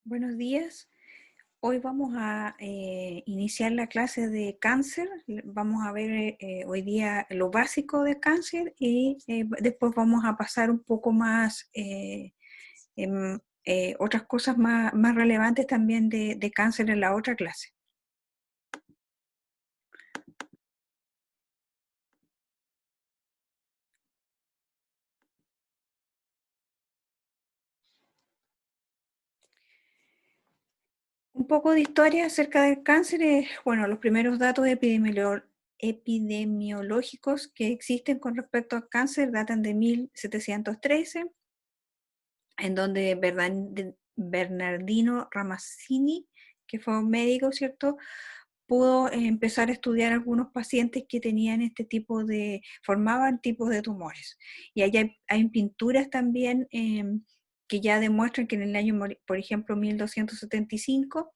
Buenos días. Hoy vamos a iniciar la clase de cáncer. Vamos a ver hoy día lo básico de cáncer y después vamos a pasar un poco más otras cosas más relevantes también de cáncer en la otra clase. Un poco de historia acerca del cáncer es, bueno, los primeros datos epidemiológicos que existen con respecto al cáncer datan de 1713, en donde Bernardino Ramazzini, que fue un médico, ¿cierto?, pudo empezar a estudiar algunos pacientes que tenían formaban tipos de tumores. Y ahí hay pinturas también que ya demuestran que en el año, por ejemplo, 1275,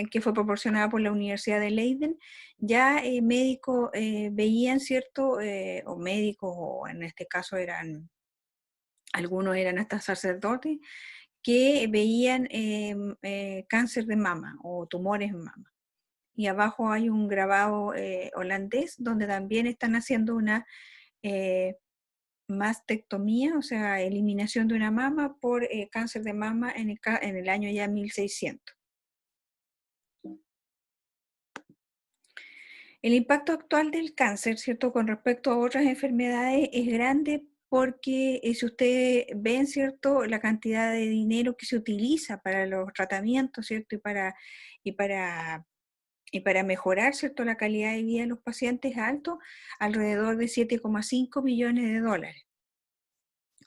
que fue proporcionada por la Universidad de Leiden, ya médicos veían, ¿cierto?, o médicos, o en este caso algunos eran hasta sacerdotes, que veían cáncer de mama o tumores en mama. Y abajo hay un grabado holandés donde también están haciendo una eh, mastectomía, o sea, eliminación de una mama por cáncer de mama en el año ya 1600. El impacto actual del cáncer, ¿cierto?, con respecto a otras enfermedades es grande porque si ustedes ven, ¿cierto?, la cantidad de dinero que se utiliza para los tratamientos, ¿cierto?, y para, y para mejorar, ¿cierto?, la calidad de vida de los pacientes es alto, alrededor de 7,5 millones de dólares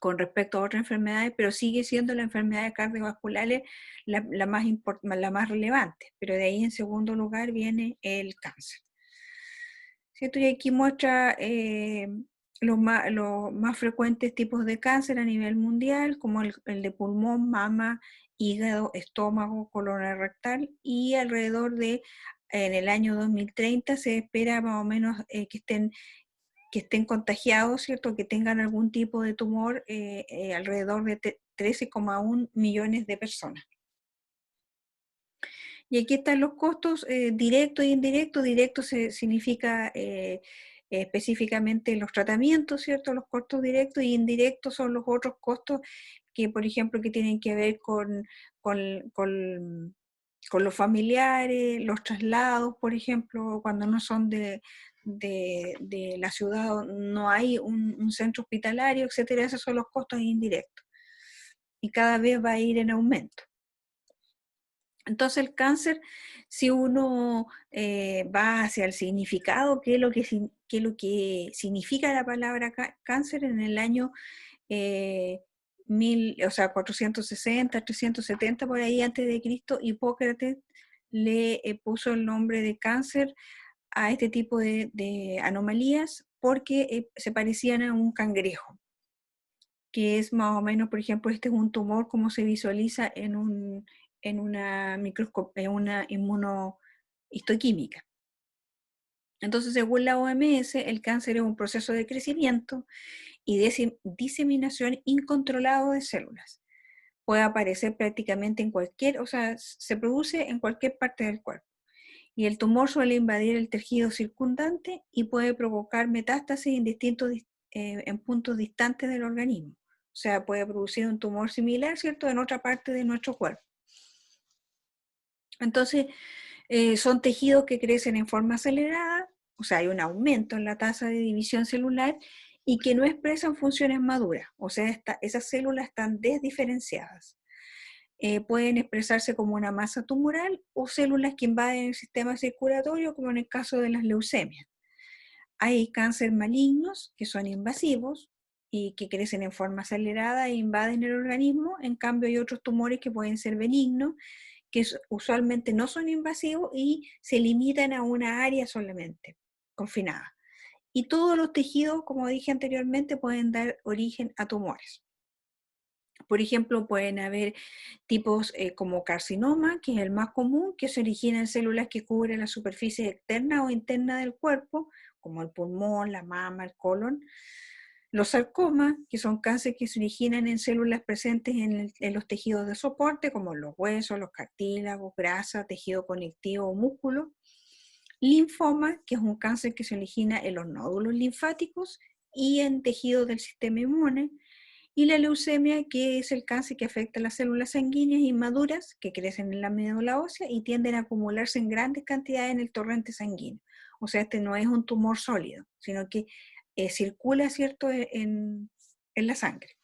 con respecto a otras enfermedades, pero sigue siendo la enfermedad cardiovascular la más relevante, pero de ahí en segundo lugar viene el cáncer. ¿Cierto? Y aquí muestra los más frecuentes tipos de cáncer a nivel mundial, como el de pulmón, mama, hígado, estómago, colon rectal, y en el año 2030 se espera más o menos que estén contagiados, ¿cierto? Que tengan algún tipo de tumor, alrededor de 13,1 millones de personas. Y aquí están los costos directos e indirectos. Directo significa específicamente los tratamientos, ¿cierto? Los costos directos, y indirectos son los otros costos que, por ejemplo, que tienen que ver con, con- con los familiares, los traslados, por ejemplo, cuando no son de la ciudad, no hay un centro hospitalario, etcétera. Esos son los costos indirectos. Y cada vez va a ir en aumento. Entonces el cáncer, si uno va hacia el significado, qué es lo que significa la palabra cáncer en el año eh, 460, 370 por ahí antes de Cristo, Hipócrates le puso el nombre de cáncer a este tipo de anomalías porque se parecían a un cangrejo, que es más o menos, por ejemplo, este es un tumor como se visualiza en una inmunohistoquímica. Entonces, según la OMS, el cáncer es un proceso de crecimiento y diseminación incontrolado de células. Puede aparecer prácticamente o sea, se produce en cualquier parte del cuerpo. Y el tumor suele invadir el tejido circundante y puede provocar metástasis en puntos distantes del organismo. O sea, puede producir un tumor similar, ¿cierto?, en otra parte de nuestro cuerpo. Entonces, son tejidos que crecen en forma acelerada, o sea, hay un aumento en la tasa de división celular y que no expresan funciones maduras, o sea, esas células están desdiferenciadas. Pueden expresarse como una masa tumoral o células que invaden el sistema circulatorio, como en el caso de las leucemias. Hay cáncer malignos que son invasivos y que crecen en forma acelerada e invaden el organismo. En cambio, hay otros tumores que pueden ser benignos, que usualmente no son invasivos y se limitan a una área solamente, confinada. Y todos los tejidos, como dije anteriormente, pueden dar origen a tumores. Por ejemplo, pueden haber tipos como carcinoma, que es el más común, que se origina en células que cubren la superficie externa o interna del cuerpo, como el pulmón, la mama, el colon. Los sarcomas, que son cánceres que se originan en células presentes en los tejidos de soporte, como los huesos, los cartílagos, grasa, tejido conectivo o músculo. Linfoma, que es un cáncer que se origina en los nódulos linfáticos y en tejidos del sistema inmune. Y la leucemia, que es el cáncer que afecta a las células sanguíneas inmaduras que crecen en la médula ósea y tienden a acumularse en grandes cantidades en el torrente sanguíneo. O sea, este no es un tumor sólido, sino que circula, ¿cierto?, en la sangre.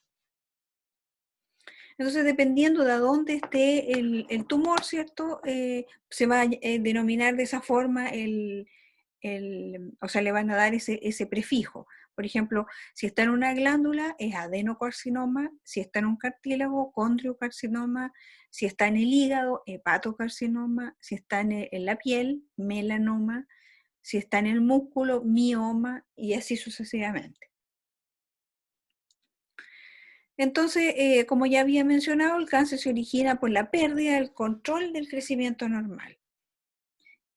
Entonces, dependiendo de dónde esté el tumor, ¿cierto?, se va a denominar de esa forma o sea, le van a dar ese prefijo. Por ejemplo, si está en una glándula, es adenocarcinoma; si está en un cartílago, condriocarcinoma; si está en el hígado, hepatocarcinoma; si está en la piel, melanoma; si está en el músculo, mioma, y así sucesivamente. Entonces, como ya había mencionado, el cáncer se origina por la pérdida del control del crecimiento normal.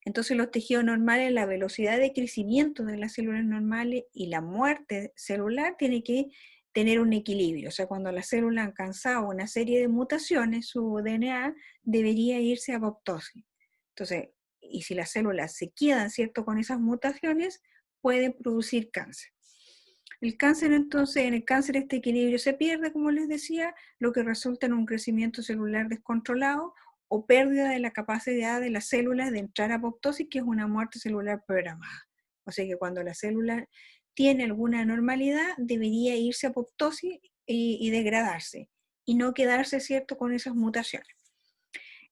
Entonces, los tejidos normales, la velocidad de crecimiento de las células normales y la muerte celular tiene que tener un equilibrio. O sea, cuando las células han alcanzado una serie de mutaciones, su DNA debería irse a apoptosis. Entonces, y si las células se quedan, ¿cierto?, con esas mutaciones, pueden producir cáncer. El cáncer, entonces, en el cáncer este equilibrio se pierde, como les decía, lo que resulta en un crecimiento celular descontrolado o pérdida de la capacidad de las células de entrar a apoptosis, que es una muerte celular programada. O sea que cuando la célula tiene alguna anormalidad, debería irse a apoptosis y degradarse, y no quedarse, ¿cierto?, con esas mutaciones.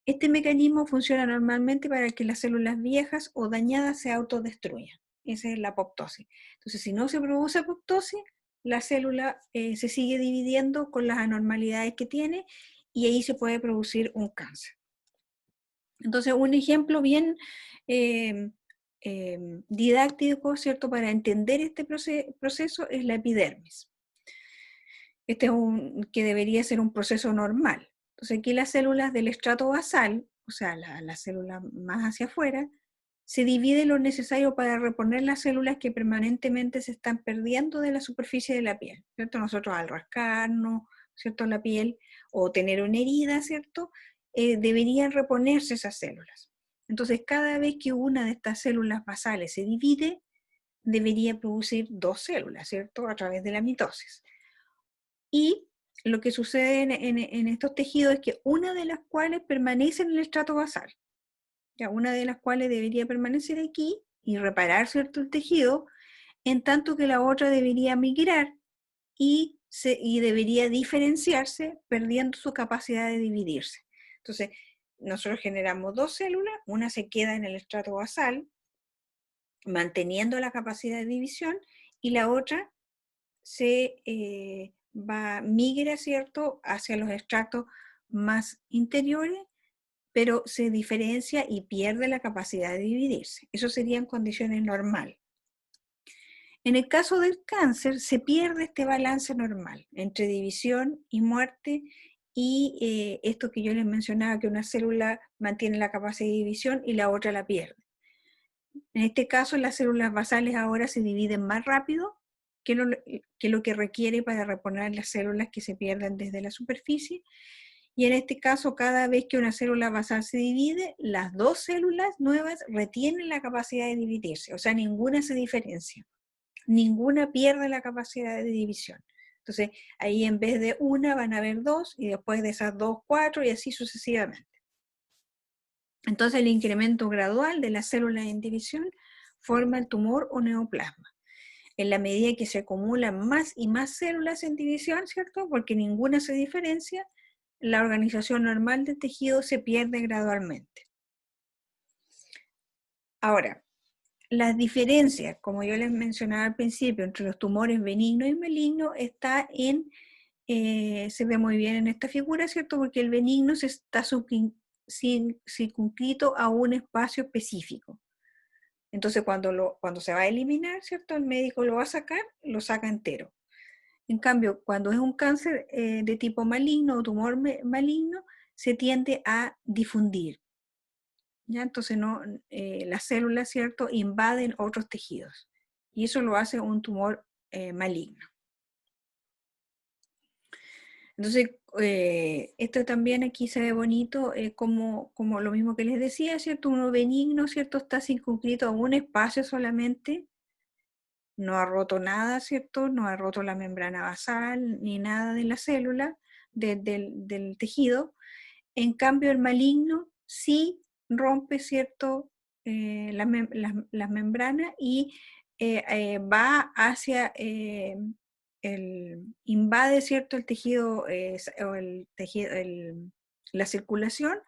Este mecanismo funciona normalmente para que las células viejas o dañadas se autodestruyan. Esa es la apoptosis. Entonces, si no se produce apoptosis, la célula se sigue dividiendo con las anormalidades que tiene, y ahí se puede producir un cáncer. Entonces, un ejemplo bien eh, didáctico, ¿cierto?, para entender este proceso es la epidermis. Este es que debería ser un proceso normal. Entonces, aquí las células del estrato basal, o sea, la célula más hacia afuera, se divide lo necesario para reponer las células que permanentemente se están perdiendo de la superficie de la piel, ¿cierto? Nosotros al rascarnos, ¿cierto?, la piel, o tener una herida, ¿cierto?, deberían reponerse esas células. Entonces, cada vez que una de estas células basales se divide, debería producir dos células, ¿cierto?, a través de la mitosis. Y lo que sucede en estos tejidos es que una de las cuales permanece en el estrato basal, ya una de las cuales debería permanecer aquí y reparar, ¿cierto?, el tejido, en tanto que la otra debería migrar y debería diferenciarse, perdiendo su capacidad de dividirse. Entonces, nosotros generamos dos células, una se queda en el estrato basal, manteniendo la capacidad de división, y la otra migra, ¿cierto?, hacia los estratos más interiores, pero se diferencia y pierde la capacidad de dividirse. Eso serían condiciones normales. En el caso del cáncer, se pierde este balance normal entre división y muerte, y esto que yo les mencionaba, que una célula mantiene la capacidad de división y la otra la pierde. En este caso, las células basales ahora se dividen más rápido que lo que requiere para reponer las células que se pierden desde la superficie. Y en este caso, cada vez que una célula basal se divide, las dos células nuevas retienen la capacidad de dividirse. O sea, ninguna se diferencia. Ninguna pierde la capacidad de división. Entonces, ahí en vez de una van a haber dos, y después de esas dos, cuatro, y así sucesivamente. Entonces, el incremento gradual de las células en división forma el tumor o neoplasma. En la medida que se acumulan más y más células en división, ¿cierto?, porque ninguna se diferencia, la organización normal del tejido se pierde gradualmente. Ahora, las diferencias, como yo les mencionaba al principio, entre los tumores benignos y malignos está se ve muy bien en esta figura, ¿cierto?, porque el benigno se está circunscrito a un espacio específico. Entonces, cuando se va a eliminar, ¿cierto?, el médico lo va a sacar, lo saca entero. En cambio, cuando es un cáncer de tipo maligno o tumor maligno, se tiende a difundir. ¿Ya? Entonces, las células, ¿cierto?, invaden otros tejidos. Y eso lo hace un tumor maligno. Entonces, esto también aquí se ve bonito, como lo mismo que les decía, ¿cierto? Uno benigno, ¿cierto? Está circunscrito a un espacio solamente, no ha roto nada, ¿cierto? No ha roto la membrana basal ni nada de la célula, del tejido. En cambio, el maligno sí rompe, ¿cierto? Las membranas y va hacia, invade, ¿cierto? El tejido, o el tejido, la circulación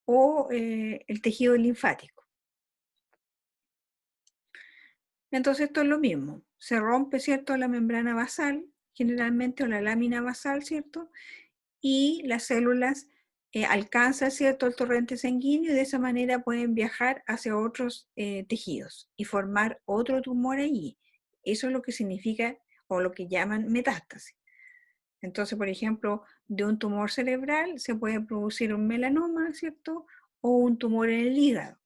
o el tejido linfático. Entonces esto es lo mismo, se rompe, ¿cierto? La membrana basal, generalmente, o la lámina basal, ¿cierto? Y las células alcanzan, ¿cierto?, el torrente sanguíneo y de esa manera pueden viajar hacia otros tejidos y formar otro tumor allí. Eso es lo que significa o lo que llaman metástasis. Entonces, por ejemplo, de un tumor cerebral se puede producir un melanoma, ¿cierto? O un tumor en el hígado.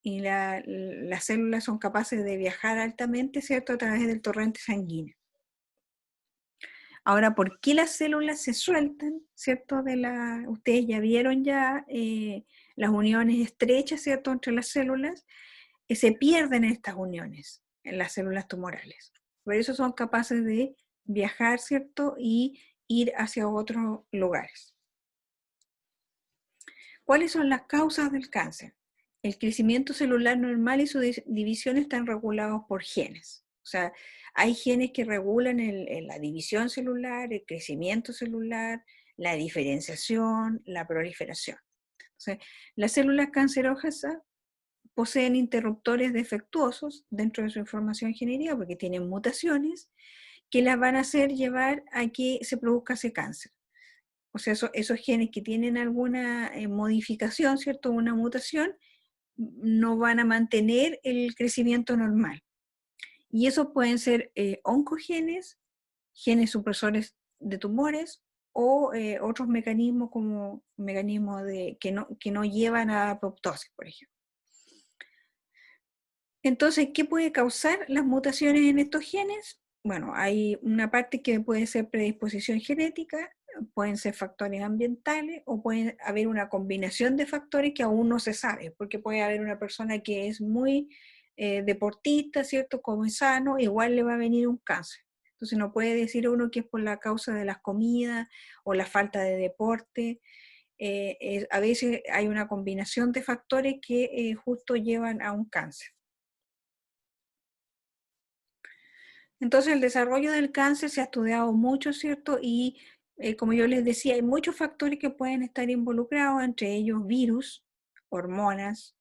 Y las células son capaces de viajar altamente, ¿cierto?, a través del torrente sanguíneo. Ahora, ¿por qué las células se sueltan, cierto? Ustedes ya vieron las uniones estrechas, ¿cierto? Entre las células, se pierden estas uniones en las células tumorales. Por eso son capaces de viajar, ¿cierto? Y ir hacia otros lugares. ¿Cuáles son las causas del cáncer? El crecimiento celular normal y su división están regulados por genes. O sea, hay genes que regulan la división celular, el crecimiento celular, la diferenciación, la proliferación. Entonces, las células cancerógenas poseen interruptores defectuosos dentro de su información genética porque tienen mutaciones que las van a hacer llevar a que se produzca ese cáncer. O sea, esos genes que tienen alguna modificación, ¿cierto? Una mutación, no van a mantener el crecimiento normal. Y esos pueden ser oncogenes, genes supresores de tumores o otros mecanismos como mecanismos que no llevan a apoptosis, por ejemplo. Entonces, ¿qué puede causar las mutaciones en estos genes? Bueno, hay una parte que puede ser predisposición genética, pueden ser factores ambientales o puede haber una combinación de factores que aún no se sabe, porque puede haber una persona que es muy deportista, ¿cierto? Como es sano, igual le va a venir un cáncer. Entonces no puede decir uno que es por la causa de las comidas o la falta de deporte. A veces hay una combinación de factores que justo llevan a un cáncer. Entonces el desarrollo del cáncer se ha estudiado mucho, ¿cierto? Y como yo les decía, hay muchos factores que pueden estar involucrados, entre ellos virus, hormonas,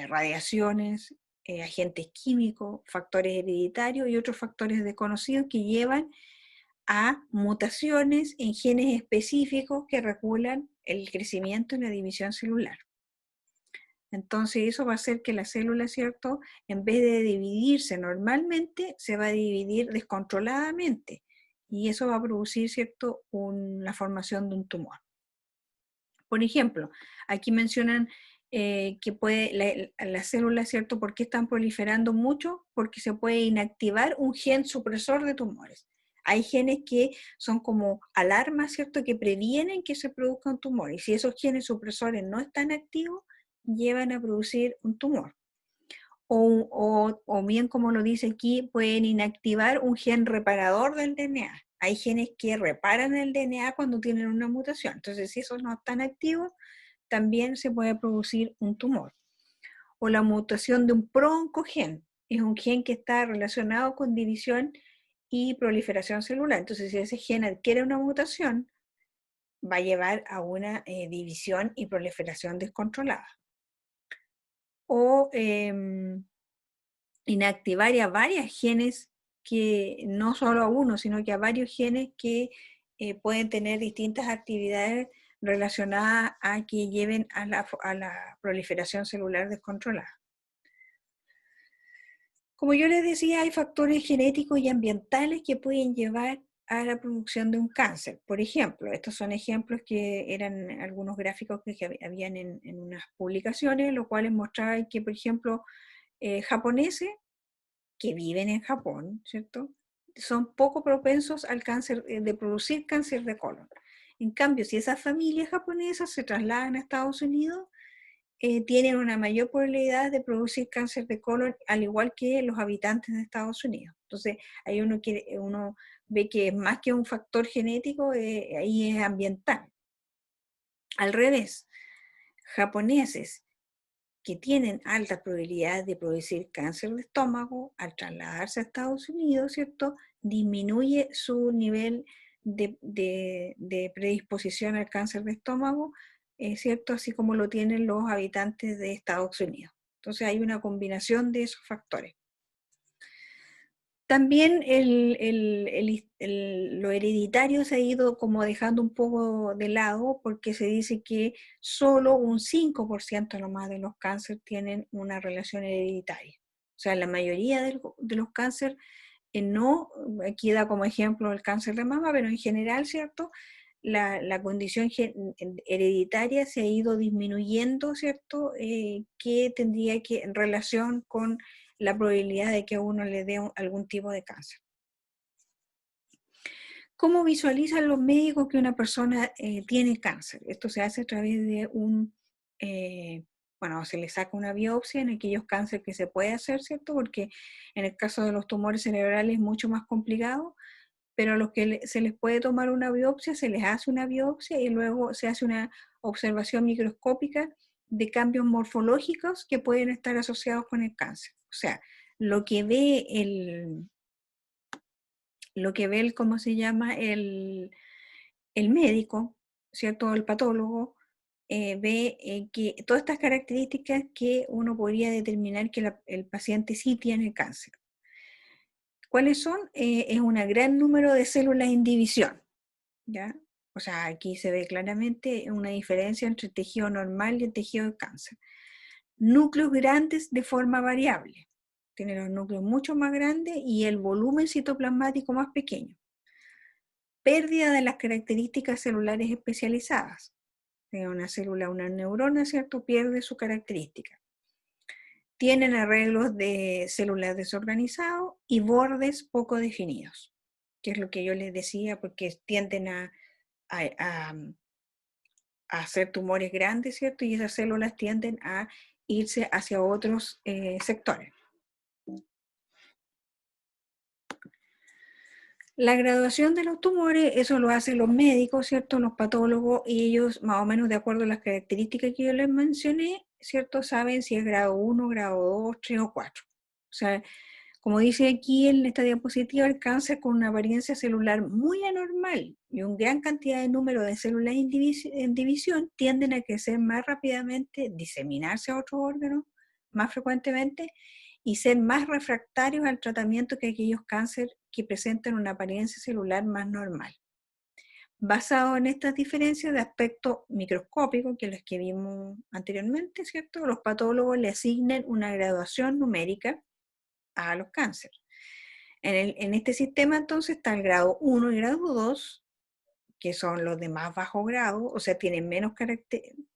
radiaciones, agentes químicos, factores hereditarios y otros factores desconocidos que llevan a mutaciones en genes específicos que regulan el crecimiento y la división celular. Entonces eso va a hacer que la célula, ¿cierto?, en vez de dividirse normalmente, se va a dividir descontroladamente. Y eso va a producir, ¿cierto?, la formación de un tumor. Por ejemplo, aquí mencionan que las células, ¿cierto?, ¿por qué están proliferando mucho? Porque se puede inactivar un gen supresor de tumores. Hay genes que son como alarmas, ¿cierto?, que previenen que se produzca un tumor. Y si esos genes supresores no están activos, llevan a producir un tumor. O bien, como lo dice aquí, pueden inactivar un gen reparador del DNA. Hay genes que reparan el DNA cuando tienen una mutación. Entonces, si esos no están activos, también se puede producir un tumor. O la mutación de un pro-oncogen. Es un gen que está relacionado con división y proliferación celular. Entonces, si ese gen adquiere una mutación, va a llevar a una división y proliferación descontrolada. O inactivar a varios genes, que no solo a uno, sino que a varios genes que pueden tener distintas actividades relacionadas a que lleven a la proliferación celular descontrolada. Como yo les decía, hay factores genéticos y ambientales que pueden llevar a la producción de un cáncer. Por ejemplo, estos son ejemplos que eran algunos gráficos que habían en unas publicaciones, los cuales mostraban que, por ejemplo, japoneses que viven en Japón, ¿cierto? son poco propensos al cáncer, de producir cáncer de colon. En cambio, si esas familias japonesas se trasladan a Estados Unidos, tienen una mayor probabilidad de producir cáncer de colon, al igual que los habitantes de Estados Unidos. Entonces, ahí uno ve que más que un factor genético, ahí es ambiental. Al revés, japoneses que tienen altas probabilidades de producir cáncer de estómago, al trasladarse a Estados Unidos, ¿cierto? Disminuye su nivel de predisposición al cáncer de estómago, ¿cierto? Así como lo tienen los habitantes de Estados Unidos. Entonces hay una combinación de esos factores. También lo hereditario se ha ido como dejando un poco de lado, porque se dice que solo un 5% nomás de los cánceres tienen una relación hereditaria. O sea, la mayoría de los cánceres, no, aquí da como ejemplo el cáncer de mama, pero en general, ¿cierto? La condición hereditaria se ha ido disminuyendo, ¿cierto? Que tendría que, en relación con la probabilidad de que a uno le dé algún tipo de cáncer. ¿Cómo visualizan los médicos que una persona tiene cáncer? Esto se hace a través de bueno, se le saca una biopsia en aquellos cánceres que se puede hacer, ¿cierto? Porque en el caso de los tumores cerebrales es mucho más complicado, pero a los que se les puede tomar una biopsia, se les hace una biopsia y luego se hace una observación microscópica de cambios morfológicos que pueden estar asociados con el cáncer. O sea, lo que ve ¿cómo se llama? El médico, ¿cierto? El patólogo, ve que todas estas características que uno podría determinar que el paciente sí tiene cáncer. ¿Cuáles son? Es un gran número de células en división, ¿ya? O sea, aquí se ve claramente una diferencia entre el tejido normal y el tejido de cáncer. Núcleos grandes de forma variable. Tiene los núcleos mucho más grandes y el volumen citoplasmático más pequeño. Pérdida de las características celulares especializadas. Una célula, una neurona, ¿cierto? Pierde su característica. Tienen arreglos de células desorganizados y bordes poco definidos, que es lo que yo les decía, porque tienden a hacer tumores grandes, ¿cierto? Y esas células tienden a irse hacia otros sectores. La graduación de los tumores, eso lo hacen los médicos, ¿cierto? Los patólogos, y ellos, más o menos de acuerdo a las características que yo les mencioné, ¿cierto? Saben si es grado 1, grado 2, 3 o 4. O sea, como dice aquí en esta diapositiva, el cáncer con una apariencia celular muy anormal y una gran cantidad de número de células en división tienden a crecer más rápidamente, diseminarse a otros órganos más frecuentemente y ser más refractarios al tratamiento que aquellos cánceres que presentan una apariencia celular más normal. Basado en estas diferencias de aspecto microscópico, que las que vimos anteriormente, ¿cierto? Los patólogos le asignan una graduación numérica a los cánceres. En este sistema entonces está el grado 1 y grado 2, que son los de más bajo grado, o sea, tienen menos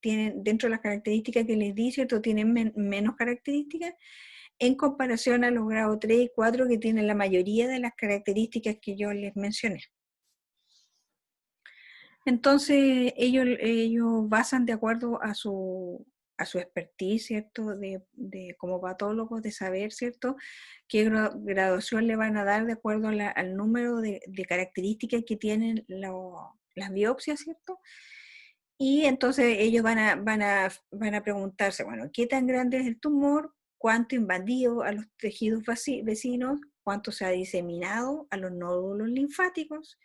tienen dentro de las características que les di, ¿cierto? Tienen menos características en comparación a los grados 3 y 4 que tienen la mayoría de las características que yo les mencioné. Entonces, ellos basan de acuerdo a su expertise, ¿cierto? Como patólogos, de saber, ¿cierto? Qué graduación le van a dar de acuerdo al número de características que tienen las biopsias, ¿cierto? Y entonces ellos van a preguntarse, bueno, ¿qué tan grande es el tumor? ¿Cuánto invadido a los tejidos vecinos? ¿Cuánto se ha diseminado a los nódulos linfáticos?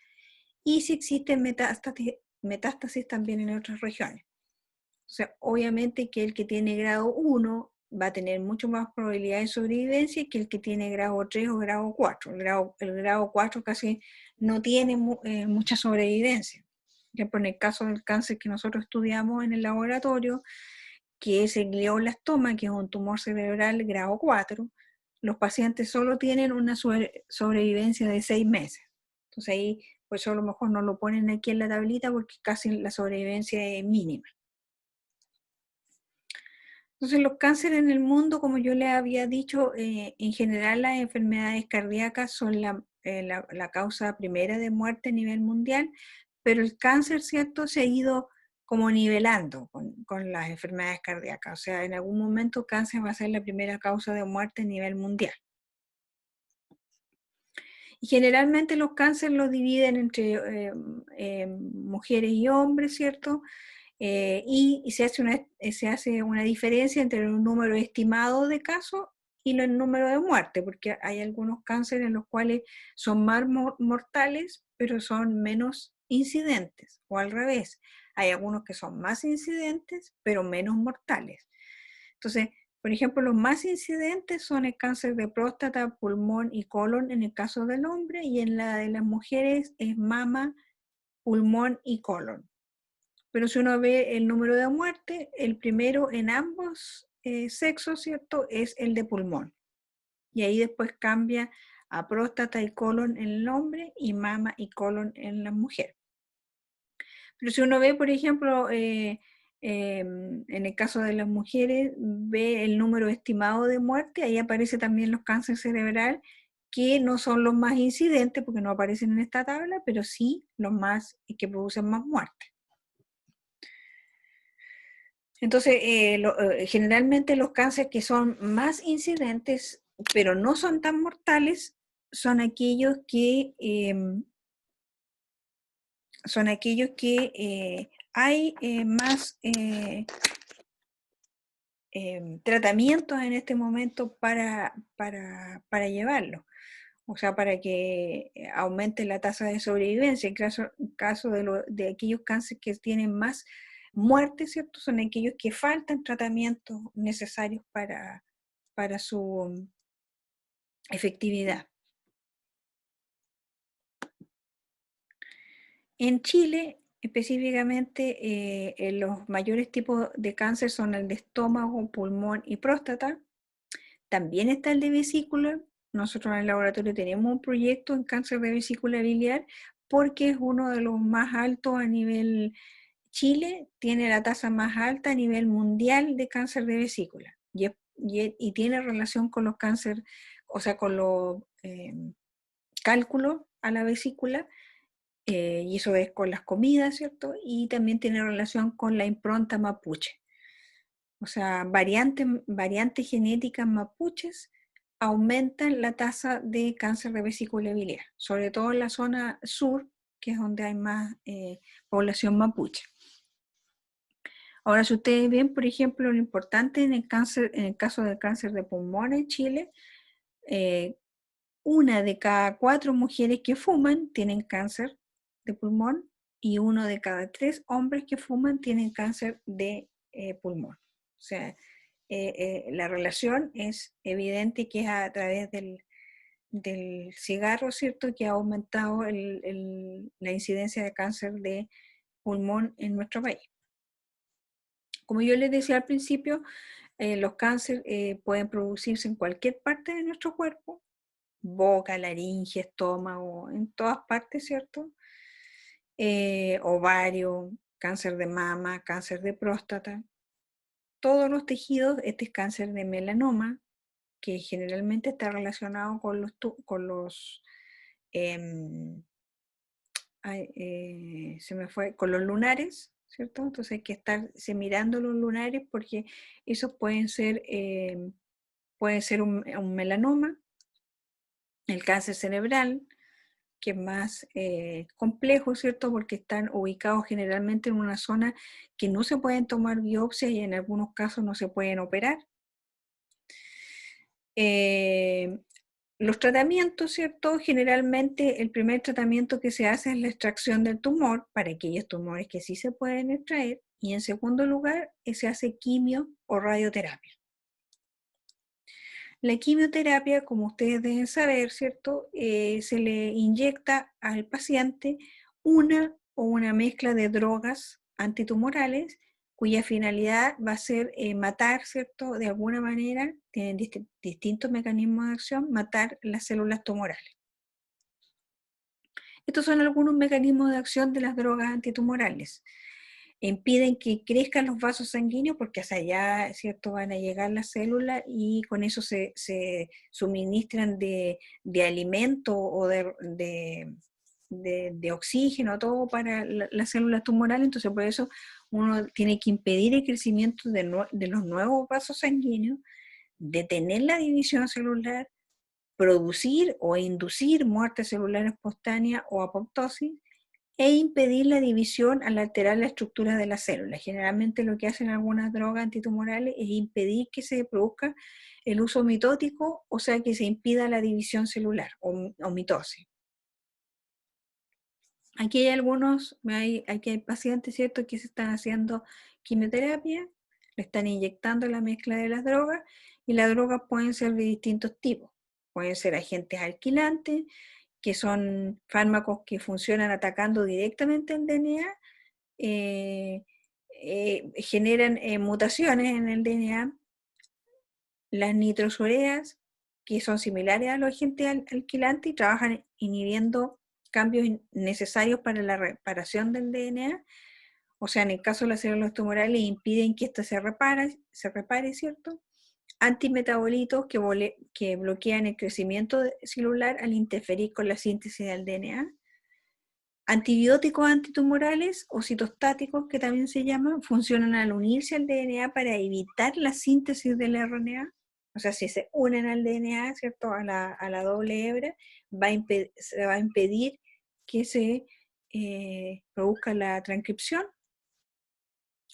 Y si existen metástasis también en otras regiones. O sea, obviamente que el que tiene grado 1 va a tener mucho más probabilidad de sobrevivencia que el que tiene grado 3 o grado 4. El grado 4 casi no tiene mucha sobrevivencia. Por ejemplo, en el caso del cáncer que nosotros estudiamos en el laboratorio, que es el glioblastoma, que es un tumor cerebral grado 4, los pacientes solo tienen una sobrevivencia de 6 meses. Entonces ahí, pues a lo mejor no lo ponen aquí en la tablita porque casi la sobrevivencia es mínima. Entonces los cánceres en el mundo, como yo les había dicho, en general las enfermedades cardíacas son la causa primera de muerte a nivel mundial, pero el cáncer, ¿cierto?, se ha ido como nivelando con las enfermedades cardíacas. O sea, en algún momento cáncer va a ser la primera causa de muerte a nivel mundial. Y generalmente los cánceres los dividen entre mujeres y hombres, ¿cierto? Y se hace una diferencia entre el número estimado de casos y el número de muertes, porque hay algunos cánceres en los cuales son más mortales, pero son menos incidentes, o al revés. Hay algunos que son más incidentes, pero menos mortales. Entonces, por ejemplo, los más incidentes son el cáncer de próstata, pulmón y colon en el caso del hombre, y en la de las mujeres es mama, pulmón y colon. Pero si uno ve el número de muertes, el primero en ambos sexos, ¿cierto?, es el de pulmón. Y ahí después cambia a próstata y colon en el hombre y mama y colon en la mujer. Pero si uno ve, por ejemplo, en el caso de las mujeres, ve el número estimado de muerte, ahí aparece también los cánceres cerebral, que no son los más incidentes porque no aparecen en esta tabla, pero sí los más que producen más muerte. Entonces, generalmente los cánceres que son más incidentes, pero no son tan mortales, son aquellos que hay más tratamientos en este momento para llevarlo. O sea, para que aumente la tasa de sobrevivencia. En caso de aquellos cánceres que tienen más muertes, ¿cierto? Son aquellos que faltan tratamientos necesarios para su efectividad. En Chile, específicamente, los mayores tipos de cáncer son el de estómago, pulmón y próstata. También está el de vesícula. Nosotros en el laboratorio tenemos un proyecto en cáncer de vesícula biliar porque es uno de los más altos a nivel Chile, tiene la tasa más alta a nivel mundial de cáncer de vesícula y tiene relación con los cánceres, o sea, con los cálculos a la vesícula, y eso es con las comidas, ¿cierto? Y también tiene relación con la impronta mapuche. O sea, variantes genéticas mapuches aumentan la tasa de cáncer de vesícula biliar, sobre todo en la zona sur, que es donde hay más población mapuche. Ahora, si ustedes ven, por ejemplo, lo importante en el caso del cáncer de pulmón en Chile, una de cada 4 mujeres que fuman tienen cáncer de pulmón y 1 de cada 3 hombres que fuman tienen cáncer de pulmón. O sea, la relación es evidente que es a través del cigarro, ¿cierto?, que ha aumentado la incidencia de cáncer de pulmón en nuestro país. Como yo les decía al principio, los cánceres pueden producirse en cualquier parte de nuestro cuerpo, boca, laringe, estómago, en todas partes, ¿cierto? Ovario, cáncer de mama, cáncer de próstata. Todos los tejidos, este es cáncer de melanoma, que generalmente está relacionado con con los lunares, ¿cierto? Entonces hay que estarse mirando los lunares porque esos pueden ser un melanoma, el cáncer cerebral, que es más complejo, ¿cierto? Porque están ubicados generalmente en una zona que no se pueden tomar biopsias y en algunos casos no se pueden operar. Los tratamientos, ¿cierto? Generalmente el primer tratamiento que se hace es la extracción del tumor para aquellos tumores que sí se pueden extraer, y en segundo lugar se hace quimio o radioterapia. La quimioterapia, como ustedes deben saber, ¿cierto? Se le inyecta al paciente una o una mezcla de drogas antitumorales cuya finalidad va a ser matar, ¿cierto? De alguna manera, tienen distintos mecanismos de acción, matar las células tumorales. Estos son algunos mecanismos de acción de las drogas antitumorales. impiden que crezcan los vasos sanguíneos porque hacia allá, ¿cierto?, van a llegar las células y con eso se suministran de alimento o de oxígeno, todo para las células tumorales. Entonces por eso uno tiene que impedir el crecimiento de los nuevos vasos sanguíneos, detener la división celular, producir o inducir muerte celular espontánea o apoptosis, e impedir la división al alterar la estructura de las células. Generalmente lo que hacen algunas drogas antitumorales es impedir que se produzca el uso mitótico, o sea que se impida la división celular o mitosis. Aquí hay pacientes, ¿cierto?, que se están haciendo quimioterapia, le están inyectando la mezcla de las drogas, y las drogas pueden ser de distintos tipos. Pueden ser agentes alquilantes, que son fármacos que funcionan atacando directamente el DNA, generan mutaciones en el DNA. Las nitrosureas, que son similares a los agentes alquilantes y trabajan inhibiendo cambios necesarios para la reparación del DNA. O sea, en el caso de las células tumorales impiden que ésta se repare, ¿cierto? Antimetabolitos que bloquean el crecimiento celular al interferir con la síntesis del DNA. Antibióticos antitumorales o citostáticos, que también se llaman, funcionan al unirse al DNA para evitar la síntesis del RNA. O sea, si se unen al DNA, ¿cierto?, a la doble hebra, se va a impedir que se produzca la transcripción.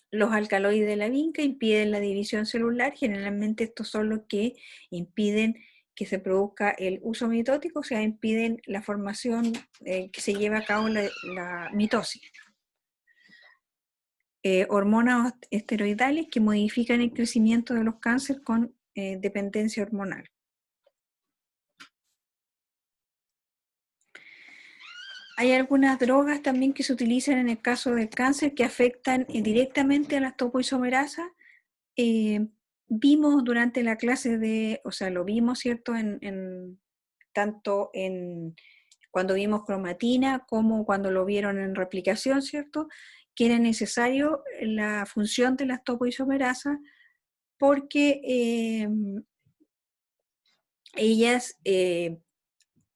Los alcaloides de la vinca impiden la división celular. Generalmente estos son los que impiden que se produzca el uso mitótico, o sea, impiden la formación, que se lleve a cabo la mitosis. Hormonas esteroidales que modifican el crecimiento de los cánceres con dependencia hormonal. Hay algunas drogas también que se utilizan en el caso del cáncer que afectan directamente a las topoisomerasas. Vimos durante la clase lo vimos, ¿cierto?, tanto cuando vimos cromatina como cuando lo vieron en replicación, ¿cierto?, que era necesario la función de las topoisomerasas porque ellas,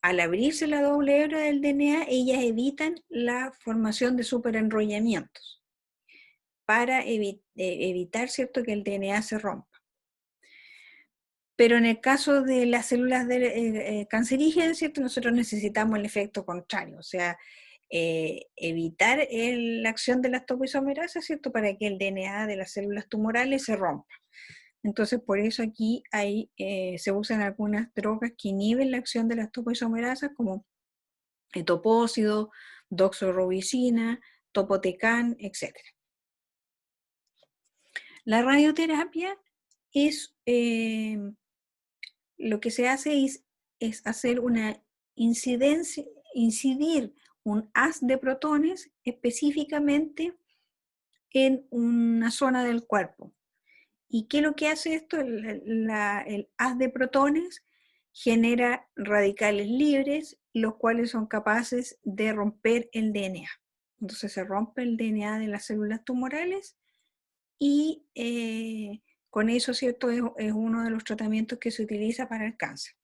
al abrirse la doble hebra del DNA, ellas evitan la formación de superenrollamientos para evitar, ¿cierto?, que el DNA se rompa. Pero en el caso de las células cancerígenas, ¿cierto?, nosotros necesitamos el efecto contrario, o sea, evitar la acción de las topoisomerasas, ¿cierto?, para que el DNA de las células tumorales se rompa. Entonces, por eso aquí se usan algunas drogas que inhiben la acción de las topoisomerasas, como etopósido, doxorubicina, topotecan, etc. La radioterapia es... lo que se hace es hacer una incidir un haz de protones específicamente en una zona del cuerpo. ¿Y qué es lo que hace esto? El haz de protones genera radicales libres, los cuales son capaces de romper el DNA. Entonces se rompe el DNA de las células tumorales y con eso, ¿cierto?, es uno de los tratamientos que se utiliza para el cáncer.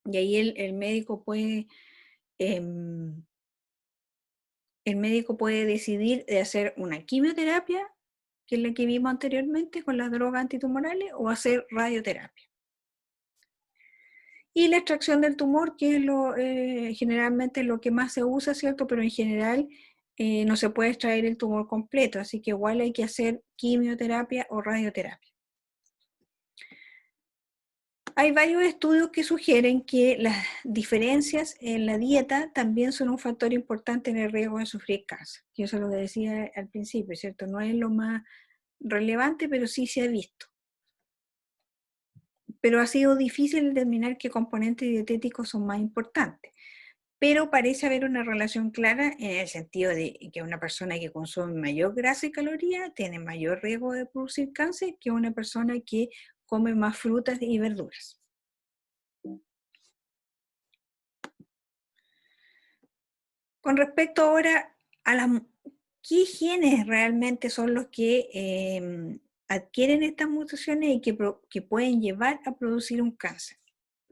Y ahí el médico puede decidir de hacer una quimioterapia, que es la que vimos anteriormente con las drogas antitumorales, o hacer radioterapia. Y la extracción del tumor, que es generalmente lo que más se usa, ¿cierto? Pero en general no se puede extraer el tumor completo, así que igual hay que hacer quimioterapia o radioterapia. Hay varios estudios que sugieren que las diferencias en la dieta también son un factor importante en el riesgo de sufrir cáncer. Yo eso lo decía al principio, ¿cierto? No es lo más relevante, pero sí se ha visto. Pero ha sido difícil determinar qué componentes dietéticos son más importantes. Pero parece haber una relación clara en el sentido de que una persona que consume mayor grasa y calorías tiene mayor riesgo de producir cáncer que una persona que come más frutas y verduras. Con respecto ahora a ¿qué genes realmente son los que adquieren estas mutaciones y que pueden llevar a producir un cáncer?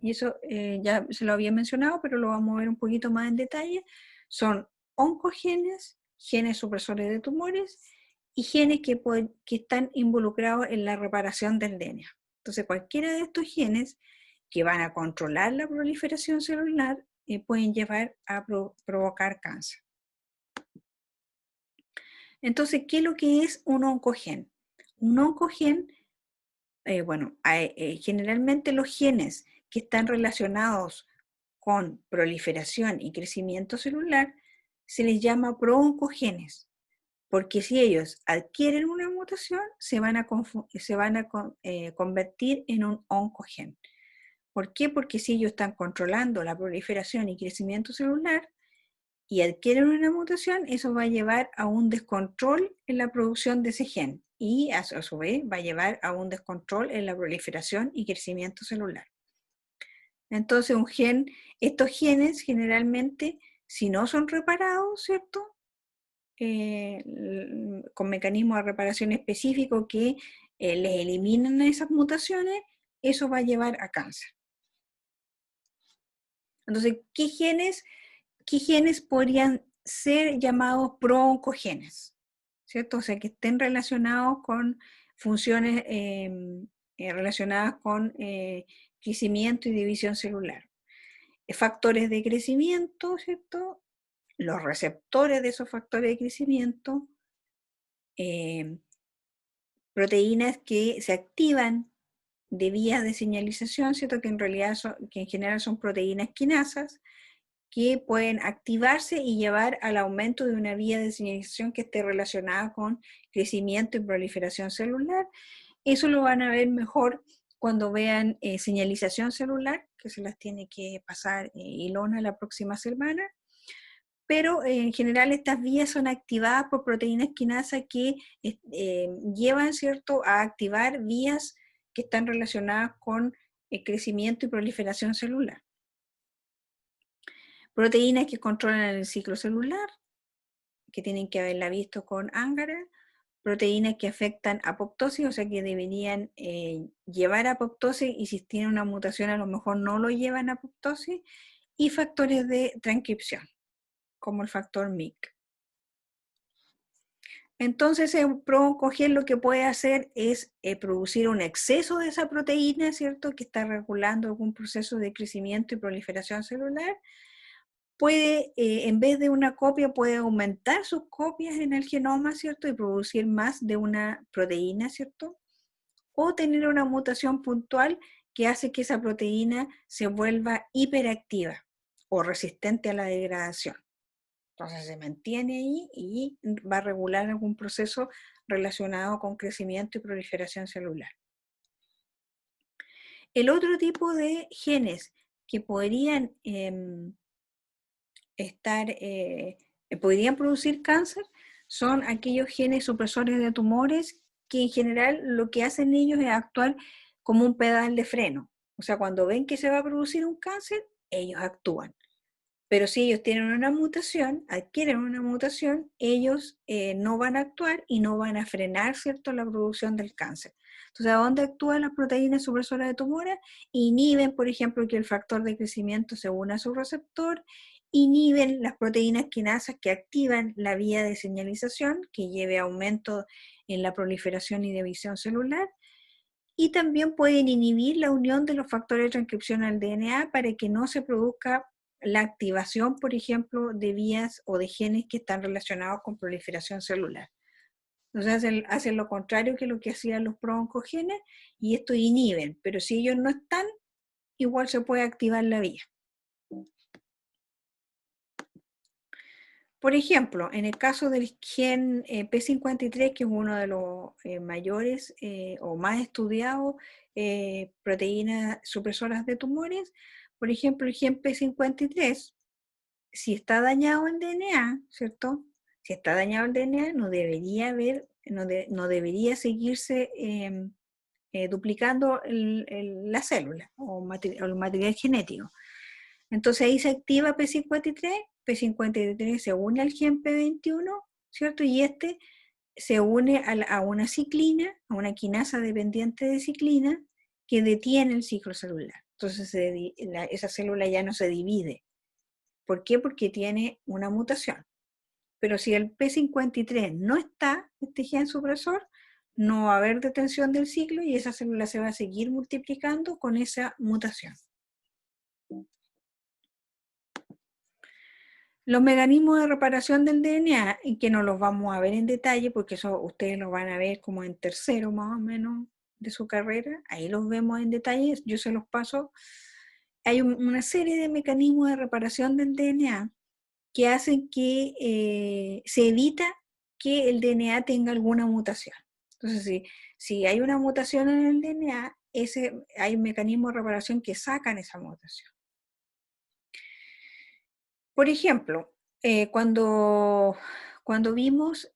Y eso ya se lo había mencionado, pero lo vamos a ver un poquito más en detalle. Son oncogenes, genes supresores de tumores y genes que están involucrados en la reparación del DNA. Entonces, cualquiera de estos genes que van a controlar la proliferación celular pueden llevar a provocar cáncer. Entonces, ¿qué es lo que es un oncogen? Un oncogen, generalmente los genes que están relacionados con proliferación y crecimiento celular se les llama prooncogenes, porque si ellos adquieren una mutación, se van a convertir en un oncogen. ¿Por qué? Porque si ellos están controlando la proliferación y crecimiento celular y adquieren una mutación, eso va a llevar a un descontrol en la producción de ese gen y a su vez va a llevar a un descontrol en la proliferación y crecimiento celular. Entonces, estos genes generalmente, si no son reparados, ¿cierto? Con mecanismos de reparación específicos que les eliminan esas mutaciones, eso va a llevar a cáncer. Entonces, ¿qué genes podrían ser llamados prooncogenes? ¿Cierto? O sea, que estén relacionados con funciones relacionadas con crecimiento y división celular. Factores de crecimiento, ¿cierto? Los receptores de esos factores de crecimiento, proteínas que se activan de vías de señalización, ¿cierto? Que en general son proteínas quinasas, que pueden activarse y llevar al aumento de una vía de señalización que esté relacionada con crecimiento y proliferación celular. Eso lo van a ver mejor cuando vean señalización celular, que se las tiene que pasar Ilona la próxima semana. Pero en general estas vías son activadas por proteínas quinasas que llevan, ¿cierto?, a activar vías que están relacionadas con el crecimiento y proliferación celular. Proteínas que controlan el ciclo celular, que tienen que haberla visto con Angara. Proteínas que afectan apoptosis, o sea que deberían llevar a apoptosis, y si tienen una mutación a lo mejor no lo llevan a apoptosis. Y factores de transcripción, como el factor MYC. Entonces, el prooncogen lo que puede hacer es producir un exceso de esa proteína, ¿cierto?, que está regulando algún proceso de crecimiento y proliferación celular. Puede, en vez de una copia, puede aumentar sus copias en el genoma, ¿cierto?, y producir más de una proteína, ¿cierto? O tener una mutación puntual que hace que esa proteína se vuelva hiperactiva o resistente a la degradación. Entonces se mantiene ahí y va a regular algún proceso relacionado con crecimiento y proliferación celular. El otro tipo de genes que podrían podrían producir cáncer son aquellos genes supresores de tumores que en general lo que hacen ellos es actuar como un pedal de freno. O sea, cuando ven que se va a producir un cáncer, ellos actúan. Pero si ellos tienen una mutación, adquieren una mutación, ellos no van a actuar y no van a frenar, ¿cierto?, la producción del cáncer. Entonces, ¿a dónde actúan las proteínas supresoras de tumores? Inhiben, por ejemplo, que el factor de crecimiento se una a su receptor, inhiben las proteínas quinasas que activan la vía de señalización, que lleve a aumento en la proliferación y división celular, y también pueden inhibir la unión de los factores de transcripción al DNA para que no se produzca la activación, por ejemplo, de vías o de genes que están relacionados con proliferación celular. Entonces hacen lo contrario que lo que hacían los prooncogenes, y esto inhiben, pero si ellos no están, igual se puede activar la vía. Por ejemplo, en el caso del gen P53, que es uno de los mayores o más estudiados proteínas supresoras de tumores, por ejemplo, el gen P53, si está dañado el DNA, ¿cierto? Si está dañado el DNA, no debería seguirse duplicando la célula o el material genético. Entonces ahí se activa P53 se une al gen P21 ¿cierto? Y este se une a una ciclina, a una quinasa dependiente de ciclina, que detiene el ciclo celular. Entonces esa célula ya no se divide. ¿Por qué? Porque tiene una mutación. Pero si el P53 no está, este gen supresor, no va a haber detención del ciclo y esa célula se va a seguir multiplicando con esa mutación. Los mecanismos de reparación del DNA, y que no los vamos a ver en detalle, porque eso ustedes lo van a ver como en tercero más o menos de su carrera, ahí los vemos en detalle, yo se los paso. Hay una serie de mecanismos de reparación del DNA que hacen que se evita que el DNA tenga alguna mutación. Entonces, si hay una mutación en el DNA, hay mecanismos de reparación que sacan esa mutación. Por ejemplo, cuando vimos,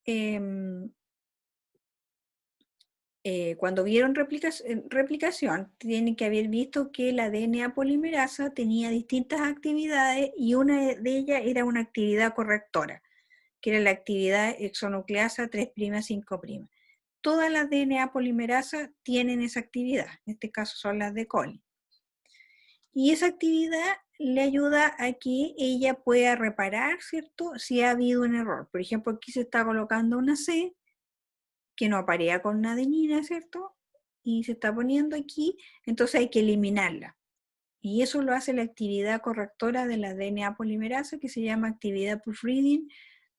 cuando vieron replicación, tienen que haber visto que la DNA polimerasa tenía distintas actividades y una de ellas era una actividad correctora, que era la actividad exonucleasa 3'5'. Todas las DNA polimerasa tienen esa actividad, en este caso son las de coli. Y esa actividad le ayuda a que ella pueda reparar, ¿cierto? Si ha habido un error. Por ejemplo, aquí se está colocando una C que no aparea con una adenina, ¿cierto? Y se está poniendo aquí, entonces hay que eliminarla. Y eso lo hace la actividad correctora de la DNA polimerasa, que se llama actividad proofreading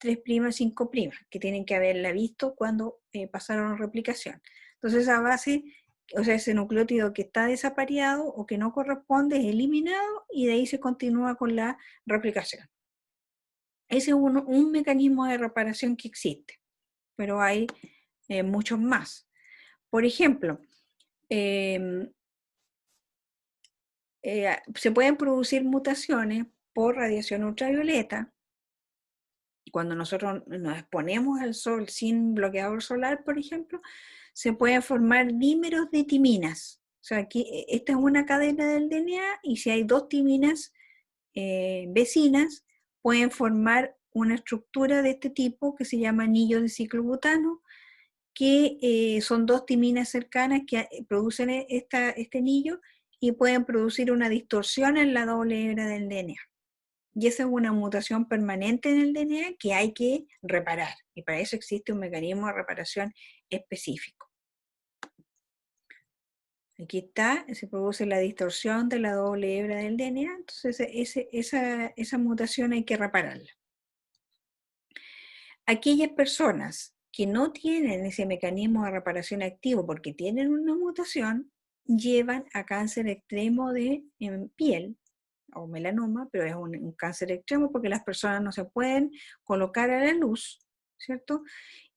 3'5', que tienen que haberla visto cuando pasaron replicación. Entonces esa base, o sea, ese nucleótido que está desapareado o que no corresponde es eliminado y de ahí se continúa con la replicación. Ese es un mecanismo de reparación que existe, pero hay muchos más. Por ejemplo, se pueden producir mutaciones por radiación ultravioleta. Cuando nosotros nos exponemos al sol sin bloqueador solar, por ejemplo, se pueden formar dímeros de timinas. O sea, aquí, esta es una cadena del DNA y si hay dos timinas vecinas, pueden formar una estructura de este tipo que se llama anillo de ciclobutano, que son dos timinas cercanas que producen este anillo y pueden producir una distorsión en la doble hebra del DNA. Y esa es una mutación permanente en el DNA que hay que reparar. Y para eso existe un mecanismo de reparación específico. Aquí está, se produce la distorsión de la doble hebra del DNA, entonces esa mutación hay que repararla. Aquellas personas que no tienen ese mecanismo de reparación activo porque tienen una mutación, llevan a cáncer extremo de piel o melanoma, pero es un cáncer extremo porque las personas no se pueden colocar a la luz, ¿cierto?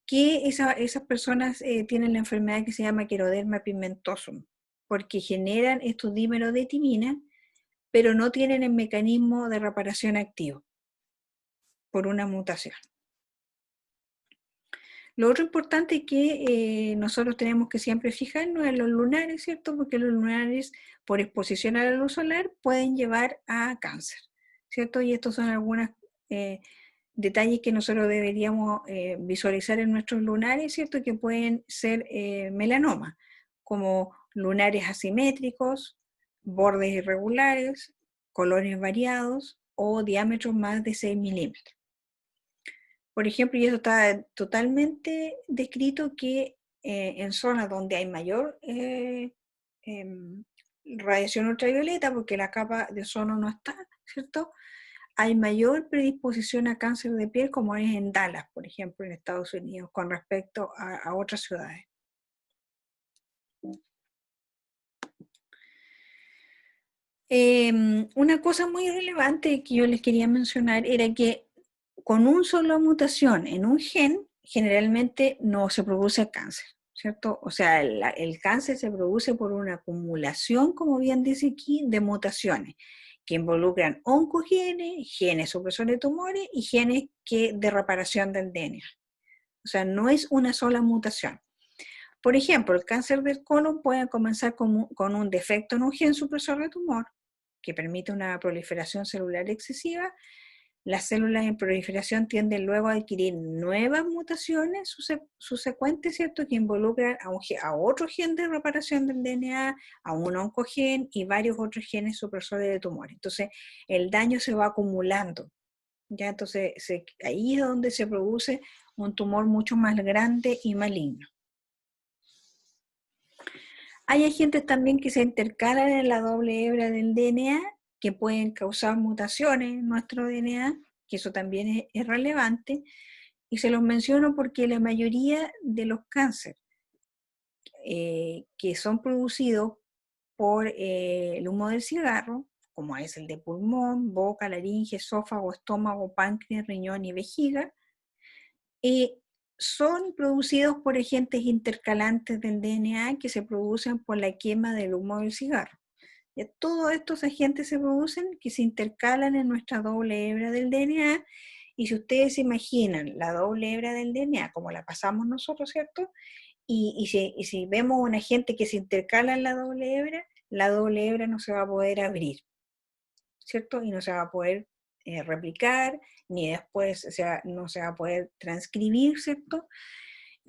Que esas personas tienen la enfermedad que se llama Scleroderma pigmentosum, porque generan estos dímeros de timina, pero no tienen el mecanismo de reparación activo por una mutación. Lo otro importante es que nosotros tenemos que siempre fijarnos en los lunares, ¿cierto? Porque los lunares, por exposición a la luz solar, pueden llevar a cáncer, ¿cierto? Y estos son algunos detalles que nosotros deberíamos visualizar en nuestros lunares, ¿cierto? Que pueden ser melanoma, como lunares asimétricos, bordes irregulares, colores variados o diámetros más de 6 milímetros. Por ejemplo, y eso está totalmente descrito que en zonas donde hay mayor radiación ultravioleta, porque la capa de ozono no está, ¿cierto? Hay mayor predisposición a cáncer de piel, como es en Dallas, por ejemplo, en Estados Unidos, con respecto a otras ciudades. Una cosa muy relevante que yo les quería mencionar era que con una sola mutación en un gen, generalmente no se produce cáncer, ¿cierto? O sea, el cáncer se produce por una acumulación, como bien dice aquí, de mutaciones que involucran oncogenes, genes supresores de tumores y genes de reparación del DNA. O sea, no es una sola mutación. Por ejemplo, el cáncer del colon puede comenzar con un defecto en un gen supresor de tumor, que permite una proliferación celular excesiva. las células en proliferación tienden luego a adquirir nuevas mutaciones subsecuentes, ¿cierto?, que involucran a otro gen de reparación del DNA, a un oncogen y varios otros genes supresores de tumores. Entonces, el daño se va acumulando. Ya, entonces, ahí es donde se produce un tumor mucho más grande y maligno. Hay agentes también que se intercalan en la doble hebra del DNA que pueden causar mutaciones en nuestro DNA, que eso también es relevante, y se los menciono porque la mayoría de los cánceres que son producidos por el humo del cigarro, como es el de pulmón, boca, laringe, esófago, estómago, páncreas, riñón y vejiga, son producidos por agentes intercalantes del DNA que se producen por la quema del humo del cigarro. Todos estos agentes se producen que se intercalan en nuestra doble hebra del DNA, y si ustedes se imaginan la doble hebra del DNA como la pasamos nosotros, ¿cierto? Y si vemos un agente que se intercala en la doble hebra no se va a poder abrir, ¿cierto? Y no se va a poder replicar, ni después no se va a poder transcribir, ¿cierto?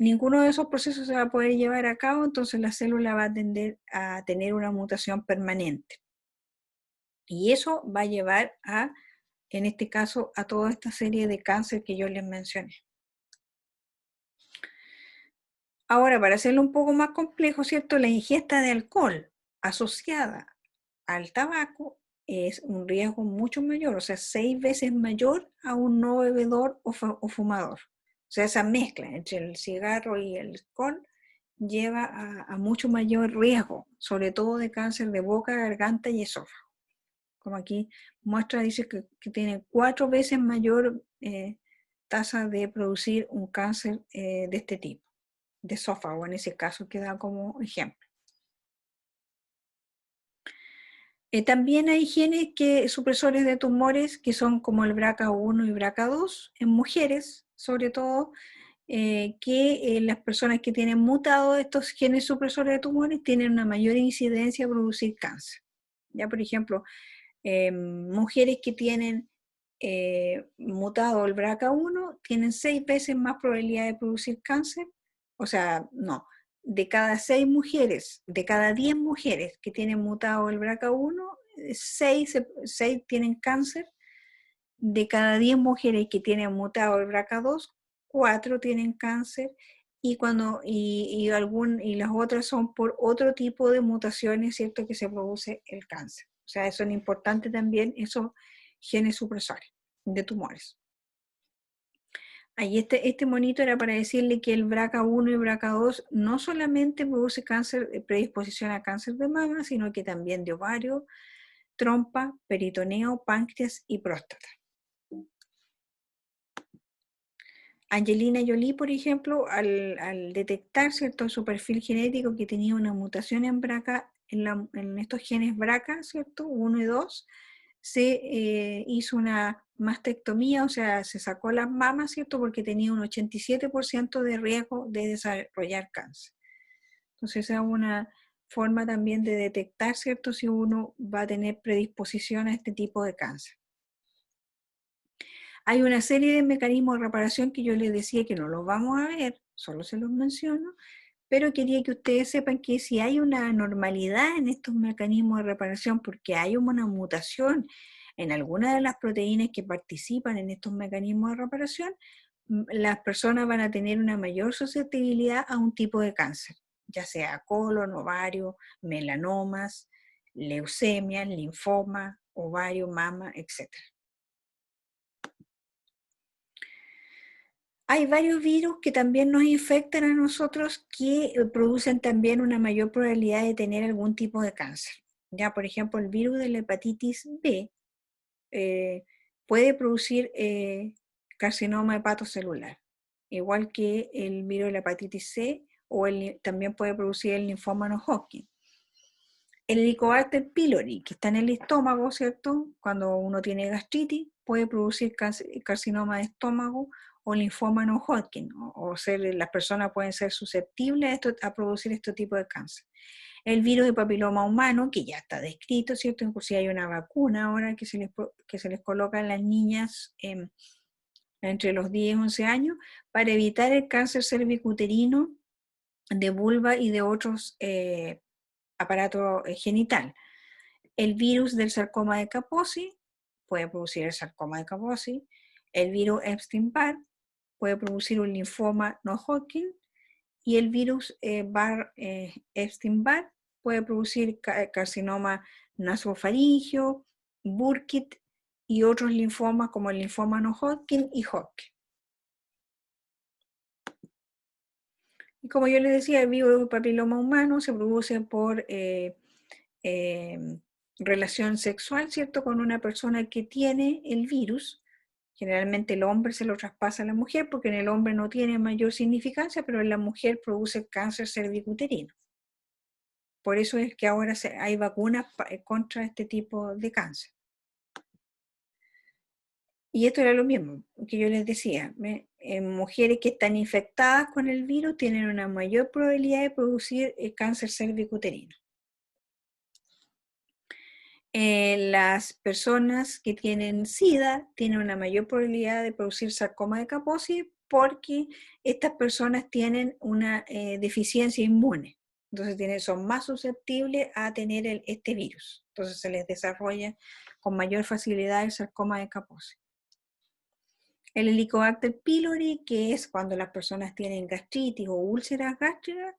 Ninguno de esos procesos se va a poder llevar a cabo, entonces la célula va a tender a tener una mutación permanente. Y eso va a llevar en este caso, a toda esta serie de cáncer que yo les mencioné. Ahora, para hacerlo un poco más complejo, ¿cierto? La ingesta de alcohol asociada al tabaco es un riesgo mucho mayor, o sea, 6 veces mayor a un no bebedor o fumador. O sea, esa mezcla entre el cigarro y el alcohol lleva a mucho mayor riesgo, sobre todo de cáncer de boca, garganta y esófago. Como aquí muestra, dice que tiene 4 veces mayor tasa de producir un cáncer de este tipo, de esófago, en ese caso que da como ejemplo. También hay genes supresores de tumores que son como el BRCA1 y BRCA2 en mujeres, sobre todo, que las personas que tienen mutados estos genes supresores de tumores tienen una mayor incidencia a producir cáncer. Ya, por ejemplo, mujeres que tienen mutado el BRCA1 tienen 6 veces más probabilidad de producir cáncer. O sea, no, de cada 6 mujeres, de cada 10 mujeres que tienen mutado el BRCA1, 6 tienen cáncer. De cada 10 mujeres que tienen mutado el BRCA2, 4 tienen cáncer, y las otras son por otro tipo de mutaciones, ¿cierto?, que se produce el cáncer. O sea, son importantes también esos genes supresores de tumores. Ahí este monito era para decirle que el BRCA1 y BRCA2 no solamente produce cáncer, predisposición a cáncer de mama, sino que también de ovario, trompa, peritoneo, páncreas y próstata. Angelina Jolie, por ejemplo, al detectar, ¿cierto?, su perfil genético que tenía una mutación en BRCA, en estos genes BRCA, ¿cierto?, 1 y 2, se hizo una mastectomía, o sea, se sacó las mamas, ¿cierto?, porque tenía un 87% de riesgo de desarrollar cáncer. Entonces, esa es una forma también de detectar, ¿cierto?, si uno va a tener predisposición a este tipo de cáncer. Hay una serie de mecanismos de reparación que yo les decía que no los vamos a ver, solo se los menciono, pero quería que ustedes sepan que si hay una anormalidad en estos mecanismos de reparación, porque hay una mutación en alguna de las proteínas que participan en estos mecanismos de reparación, las personas van a tener una mayor susceptibilidad a un tipo de cáncer, ya sea colon, ovario, melanomas, leucemias, linfoma, ovario, mama, etc. Hay varios virus que también nos infectan a nosotros que producen también una mayor probabilidad de tener algún tipo de cáncer. Ya, por ejemplo, el virus de la hepatitis B puede producir carcinoma hepatocelular, igual que el virus de la hepatitis C, o también puede producir el linfoma no-Hodgkin. El Helicobacter pylori, que está en el estómago, ¿cierto? Cuando uno tiene gastritis, puede producir carcinoma de estómago, o linfoma no Hodgkin, las personas pueden ser susceptibles a producir este tipo de cáncer. El virus de papiloma humano, que ya está descrito, ¿cierto? Inclusive hay una vacuna ahora que se les coloca a las niñas entre los 10 y 11 años para evitar el cáncer cervicuterino de vulva y de otros aparatos genital. El virus del sarcoma de Kaposi puede producir el sarcoma de Kaposi. El virus Epstein-Barr puede producir un linfoma no Hodgkin. Y el virus Epstein-Barr puede producir carcinoma nasofaríngeo, Burkitt y otros linfomas como el linfoma no Hodgkin y Hodgkin. Y como yo les decía, el virus del papiloma humano se produce por relación sexual, ¿cierto? Con una persona que tiene el virus. Generalmente el hombre se lo traspasa a la mujer porque en el hombre no tiene mayor significancia, pero en la mujer produce cáncer cervicuterino. Por eso es que ahora hay vacunas contra este tipo de cáncer. Y esto era lo mismo que yo les decía. Mujeres que están infectadas con el virus tienen una mayor probabilidad de producir cáncer cervicuterino. Las personas que tienen SIDA tienen una mayor probabilidad de producir sarcoma de Kaposi porque estas personas tienen una deficiencia inmune. Entonces son más susceptibles a tener este virus. Entonces se les desarrolla con mayor facilidad el sarcoma de Kaposi. El Helicobacter pylori, que es cuando las personas tienen gastritis o úlceras gástricas,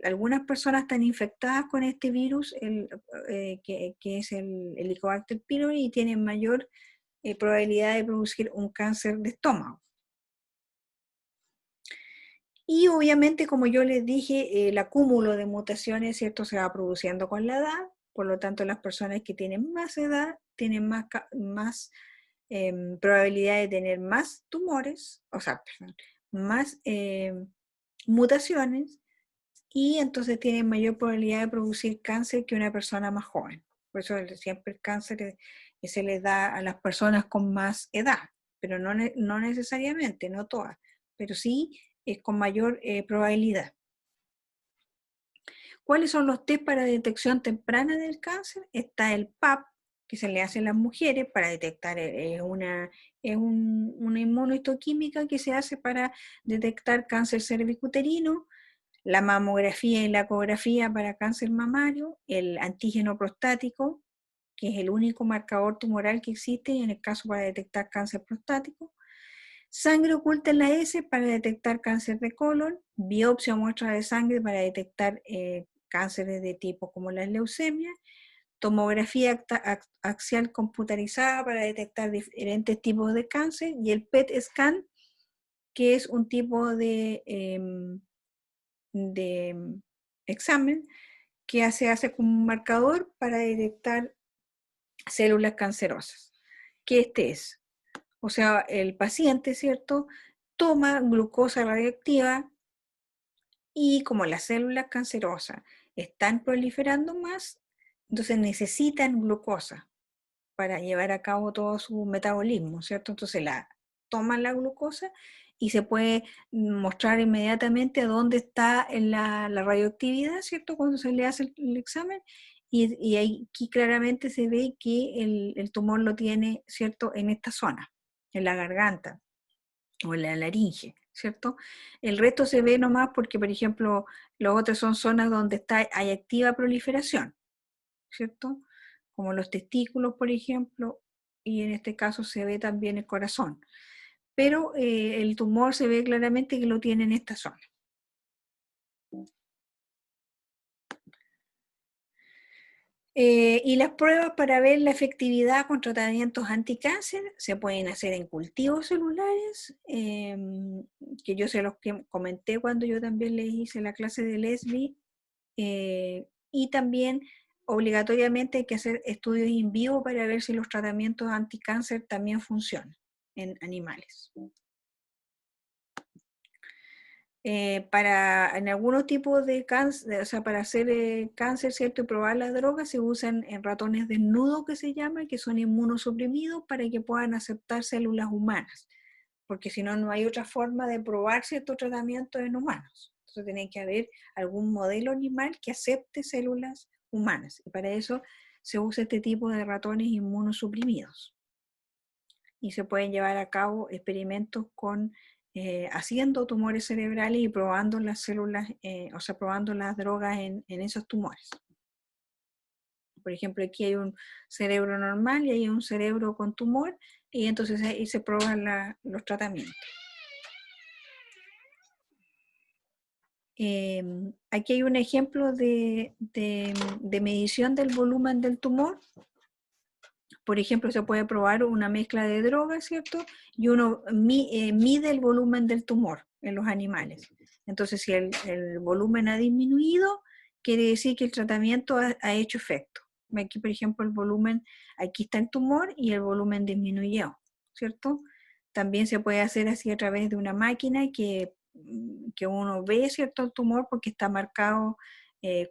algunas personas están infectadas con este virus, que es el Helicobacter pylori, y tienen mayor probabilidad de producir un cáncer de estómago. Y obviamente, como yo les dije, el acúmulo de mutaciones, ¿cierto?, se va produciendo con la edad. Por lo tanto, las personas que tienen más edad tienen más probabilidad de tener más tumores, más mutaciones, y entonces tienen mayor probabilidad de producir cáncer que una persona más joven. Por eso siempre el cáncer se le da a las personas con más edad, pero no necesariamente, no todas, pero sí es con mayor probabilidad. ¿Cuáles son los test para detección temprana del cáncer? Está el PAP, que se le hace a las mujeres para detectar, una inmunohistoquímica que se hace para detectar cáncer cervicuterino, la mamografía y la ecografía para cáncer mamario, el antígeno prostático, que es el único marcador tumoral que existe en el caso para detectar cáncer prostático, sangre oculta en la S para detectar cáncer de colon, biopsia o muestra de sangre para detectar cánceres de tipo como las leucemias, tomografía axial computarizada para detectar diferentes tipos de cáncer, y el PET scan, que es un tipo de examen que se hace como un marcador para detectar células cancerosas. Que es, o sea, el paciente, ¿cierto?, toma glucosa radioactiva y como las células cancerosas están proliferando más, entonces necesitan glucosa para llevar a cabo todo su metabolismo, ¿cierto? Entonces toman la glucosa y se puede mostrar inmediatamente a dónde está la radioactividad, ¿cierto?, cuando se le hace el examen, y aquí claramente se ve que el tumor lo tiene, ¿cierto?, en esta zona, en la garganta o en la laringe, ¿cierto? El resto se ve nomás porque, por ejemplo, los otros son zonas donde hay activa proliferación, ¿cierto?, como los testículos, por ejemplo, y en este caso se ve también el corazón. Pero el tumor se ve claramente que lo tiene en esta zona. Y las pruebas para ver la efectividad con tratamientos anticáncer se pueden hacer en cultivos celulares, que yo se los que comenté cuando yo también les hice la clase de Leslie, y también obligatoriamente hay que hacer estudios in vivo para ver si los tratamientos anticáncer también funcionan en animales. En algunos tipos de cáncer, o sea, para hacer cáncer, ¿cierto?, y probar las drogas, se usan en ratones desnudos, que se llama, que son inmunosuprimidos para que puedan aceptar células humanas. porque si no, no hay otra forma de probar ciertos tratamientos en humanos. Entonces tiene que haber algún modelo animal que acepte células humanas, y para eso se usa este tipo de ratones inmunosuprimidos. Y se pueden llevar a cabo experimentos con haciendo tumores cerebrales y probando las células, o sea, probando las drogas en esos tumores. Por ejemplo, aquí hay un cerebro normal y hay un cerebro con tumor, y entonces ahí se prueban los tratamientos. Aquí hay un ejemplo de medición del volumen del tumor. Por ejemplo, se puede probar una mezcla de drogas, ¿cierto? Y uno mide el volumen del tumor en los animales. Entonces, si el volumen ha disminuido, quiere decir que el tratamiento ha hecho efecto. Aquí, por ejemplo, el volumen, aquí está el tumor y el volumen disminuyó, ¿cierto? También se puede hacer así a través de una máquina que uno ve, ¿cierto?, el tumor porque está marcado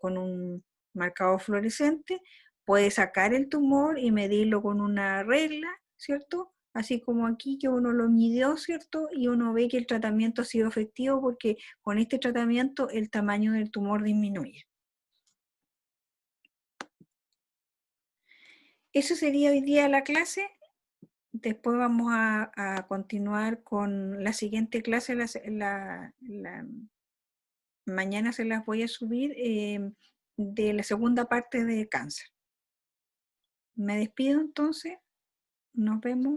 con un marcador fluorescente. Puede sacar el tumor y medirlo con una regla, ¿cierto? Así como aquí que uno lo midió, ¿cierto? Y uno ve que el tratamiento ha sido efectivo porque con este tratamiento el tamaño del tumor disminuye. Eso sería hoy día la clase. Después vamos a continuar con la siguiente clase. Mañana se las voy a subir de la segunda parte de cáncer. Me despido entonces. Nos vemos.